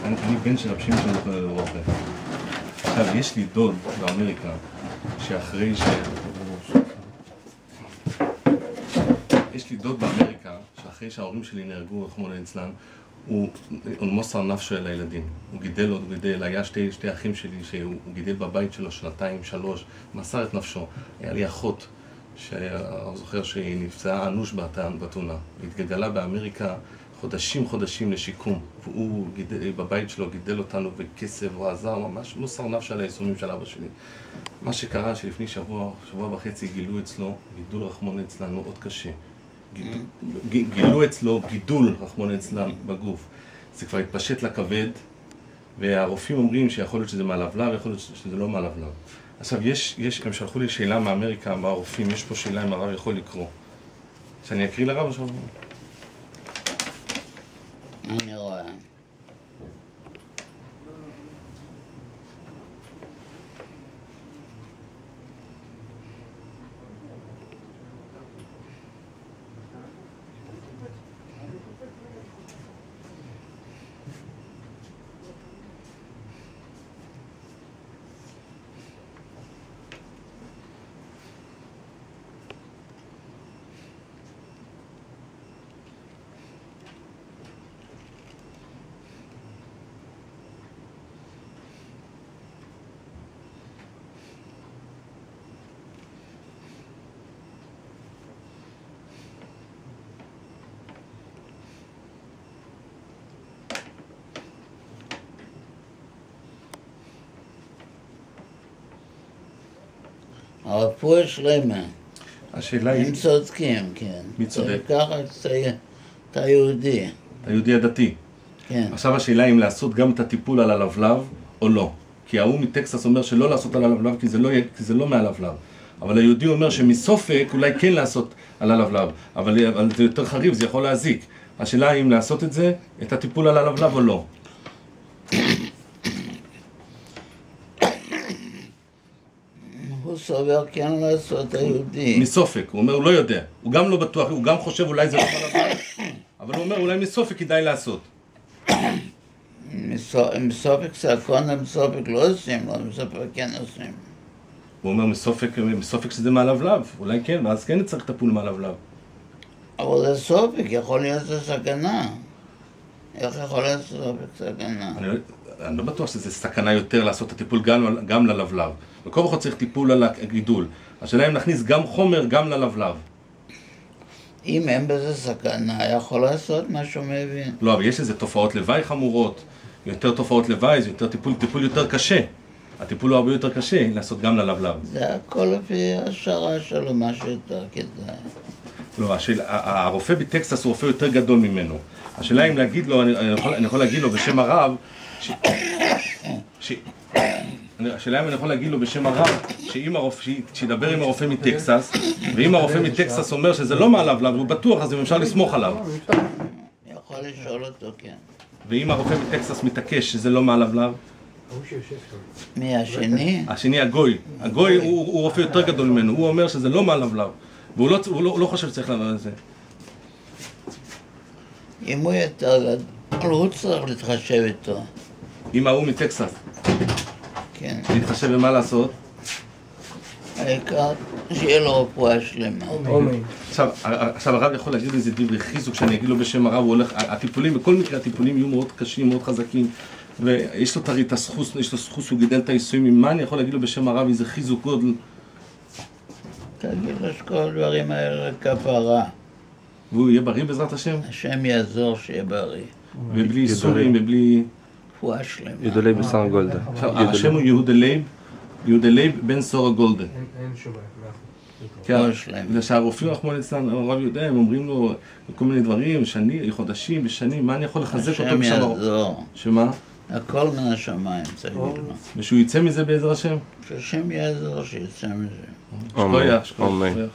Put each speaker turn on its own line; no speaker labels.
אני בן של רבי שמעון רופא. עכשיו, יש לי דוד באמריקה, שאחרי שההורים שלי נהרגו, רחמנא ליצלן, הוא מוסר נפשו אל הילדים. הוא גידל, היה שתי אחים שלי שהוא גידל בבית שלו 2-3, מסר את נפשו. היה לי אחות, שאני זוכר שהיא נפצעה אנוש בתאונה. התגלגלה באמריקה חודשים לשיקום. והוא בבית שלו גידל אותנו בכסף, הוא עזר, ממש מוסר נפש על היישומים של אבא שלי. מה שקרה שלפני שבוע וחצי גילו אצלו גידול רחמנא ליצלן מאוד קשה. גילו אצלו גידול רחמנא ליצלן בגוף. זה כבר התפשט לכבד, והרופאים אומרים שיכול להיות שזה מהלבלב, יכול להיות שזה לא מהלבלב. עכשיו, הם שלחו לי שאלה מאמריקה, מהרופאים, יש פה שאלה אם הרב יכול לקרוא. שאני אקריא לרב עכשיו?
אני רואה. הרפואה שלמה.
השאלה היא...
הם צודקים, כן.
מי צודק?
ככה אתה יהודי.
אתה יהודי הדתי.
כן.
עכשיו השאלה אם לעשות גם את הטיפול על הלבלב או לא. כי ההוא מטקסס אומר שלא לעשות על הלבלב כי זה לא מהלבלב. אבל היהודי אומר שמסופק אולי כן לעשות על הלבלב. אבל זה יותר חריף, זה יכול להזיק. השאלה אם לעשות את זה, את הטיפול על הלבלב או לא.
הוא סובר כן לעשות היהודי.
מסופק, הוא אומר, הוא לא יודע. הוא גם לא בטוח, הוא גם חושב אולי זה לא מהלבלב. אבל הוא אומר, אולי מסופק כדאי לעשות.
מסופק סקונה, מסופק לא עושים, לא מסופק כן עושים.
הוא אומר, מסופק שזה מהלבלב. אולי כן, ואז כן צריך טיפול מהלבלב.
אבל זה סופק, יכול להיות זה סכנה. איך יכול להיות סופק סכנה?
אני לא בטוח שזה סכנה יותר לעשות את הטיפול גם ללבלב. בכל זאת צריך טיפול על הגידול. השאלה אם נכניס גם חומר גם ללבלב.
אם אין בזה סכנה, יכול לעשות משהו מבין.
לא, אבל יש איזה תופעות לוואי חמורות. יותר תופעות לוואי, זה יותר טיפול יותר קשה. הטיפול הוא הרבה יותר קשה לעשות גם ללבלב.
זה הכל לפי השערה שלו, משהו יותר כדאי.
לא, הרופא בטקסס הוא רופא יותר גדול ממנו. השאלה אם להגיד לו, אני יכול להגיד לו בשם הרב, השאלה אם אני יכול להגיד לו בשם הרב, שידבר עם הרופא מטקסס, ואם הרופא מטקסס אומר שזה לא מהלבלב, הוא בטוח, אז אפשר לסמוך עליו.
יכול לשאול אותו, כן.
ואם הרופא מטקסס מתעקש שזה לא מהלבלב?
מי השני?
השני הגוי. הגוי הוא רופא יותר גדול ממנו, הוא אומר שזה לא מהלבלב, והוא לא חושב שצריך לענות על זה.
אם הוא יותר גדול, הוא צריך להתחשב איתו.
אם ההוא מטקסס.
כן.
להתחשב במה לעשות?
העיקר שיהיה לו רפואה שלמה.
עכשיו הרב יכול להגיד איזה דברי חיזוק שאני אגיד לו בשם הרב, הוא הולך, הטיפולים, בכל מקרה הטיפולים יהיו מאוד קשים, מאוד חזקים, ויש לו את הסחוס, יש לו סחוס, הוא גידל את הייסויים, מה אני יכול להגיד לו בשם הרב, איזה חיזוק גודל?
תגיד לו שכל הדברים האלה כפרה.
והוא יהיה בריא בעזרת השם?
השם יעזור שיהיה בריא.
ובלי איסורים, ובלי...
רפואה שלמה.
יהודה לייב בן סורה גולדה.
השם הוא יהודה לייב בן סורה גולדה.
אין שום בעיה.
בגלל שהרופאים רחמנא ליצלן, הרב יודע, הם אומרים לו כל מיני דברים, חודשים ושנים, מה אני יכול לחזק אותו
השם
בשם הרב?
יעזור.
שמה?
הכל מן השמיים, תגיד לו.
ושהוא יצא מזה בעזר השם?
שהשם יעזור שיצא מזה.
אמן.